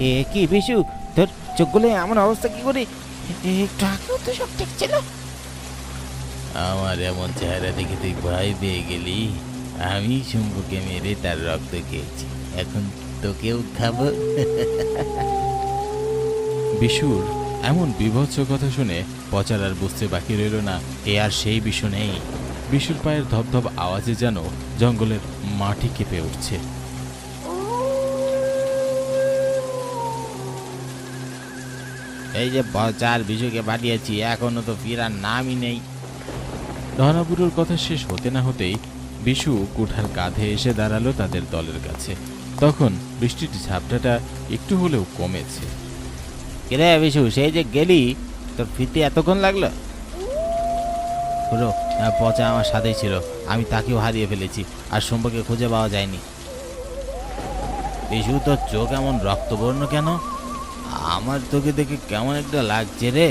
এ কি বিশু, তোর চোখগুলো এমন অবস্থা কি করে? একটু আগেও তো সব ঠিক ছিল। আমার এমন চেহারা দেখে তুই ভয় পেয়ে গেলি? আমি শম্ভুকে মেরে তার রক্ত খেয়েছি, এখন তোকেও খাবো। বিশুর এমন বীভৎস কথা শুনে পচার আর বুঝতে বাকি রইল না, এ আর সেই বিশু নেই। বিশুর পায়ের ধপধপ আওয়াজে যেন জঙ্গলের মাটি কেঁপে উঠছে। এই যে পচার বিশুকে পাঠিয়েছি, এখনো তো ফিরার নামই নেই। ধনাবুড়োর কথা শেষ হতে না হতেই বিশু কুঠার কাঁধে এসে দাঁড়ালো তাদের দলের কাছে। তখন বৃষ্টির ঝাপটাটা একটু হলেও কমেছে। কিরে বিশু, সেই যে গেলি, তোর ফিরতে এতক্ষণ লাগলো? পুরো পচা আমার সাথেই ছিল, আমি তাকেও হারিয়ে ফেলেছি, আর শম্ভুকে খুঁজে পাওয়া যায়নি। বিশু, তোর চোখ এমন রক্তবর্ণ কেন? আমার তোকে দেখে কেমন একটা লাগছে রে।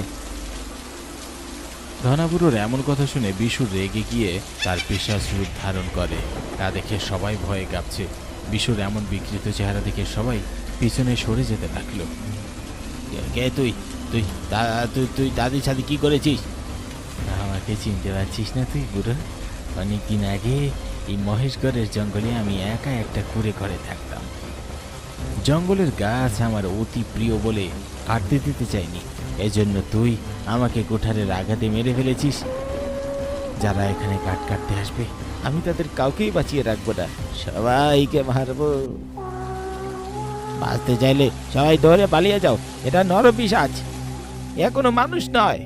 ধনাবুড়োর এমন কথা শুনে বিশু রেগে গিয়ে তার পিশাচ রূপ ধারণ করে। তা দেখে সবাই ভয়ে কাঁপছে। বিশুর এমন বিকৃত চেহারা দেখে সবাই পিছনে সরে যেতে লাগলো। কে তুই? তুই তুই তুই দাদির সাথে কি করেছিস? আমাকে চিনতে পারছিস না তুই বুড়ো? অনেকদিন আগে এই মহেশগড়ের জঙ্গলে আমি একা একটা কুঁড়ে ঘরে থাকতাম। জঙ্গলের গাছ আমার অতি প্রিয় বলে কাটতে দিতে চাইনি, এজন্য তুই আমাকে কোঠারের আঘাতে মেরে ফেলেছিস। যারা এখানে কাঠ কাটতে আসবে আমি তাদের কাউকেই বাঁচিয়ে রাখবো না, সবাইকে মারবো। বাঁচতে চাইলে সবাই ধরে পালিয়ে যাও, এটা নরপিশাচ, এ কোনো মানুষ নয়।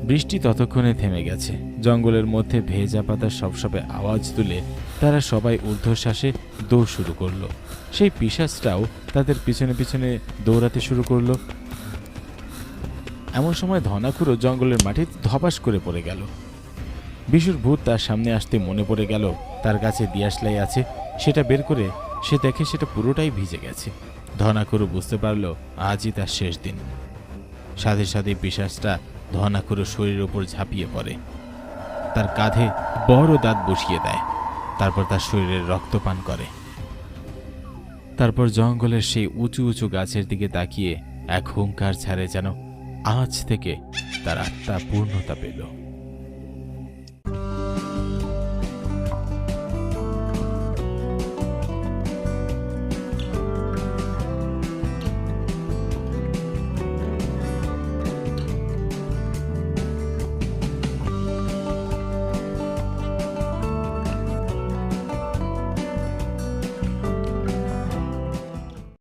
বৃষ্টি ততক্ষণে থেমে গেছে। জঙ্গলের মধ্যে ভেজা পাতার সবসবে আওয়াজ তুলে তারা সবাই ঊর্ধ্বশ্বাসে দৌড় শুরু করলো। সেই পিশাচটাও তাদের পিছনে পিছনে দৌড়াতে শুরু করলো। এমন সময় ধনাখুরো জঙ্গলের মাটিতে ধপাস করে পড়ে গেল। বিশুর ভূত তার সামনে আসতে মনে পড়ে গেল তার কাছে দিয়াশলাই আছে। সেটা বের করে সে দেখে সেটা পুরোটাই ভিজে গেছে। ধনাখুরো বুঝতে পারল আজই তার শেষ দিন। সাথে সাথে পিশাচটা ধনাখুরো শরীরের উপর ঝাঁপিয়ে পড়ে, তার কাঁধে বড় দাঁত বসিয়ে দেয়, তারপর তার শরীরের রক্ত পান করে। তারপর জঙ্গলের সেই উঁচু উঁচু গাছের দিকে তাকিয়ে এক হুঙ্কার ছাড়ে, যেন আজ থেকে তার আত্মা পূর্ণতা পেল।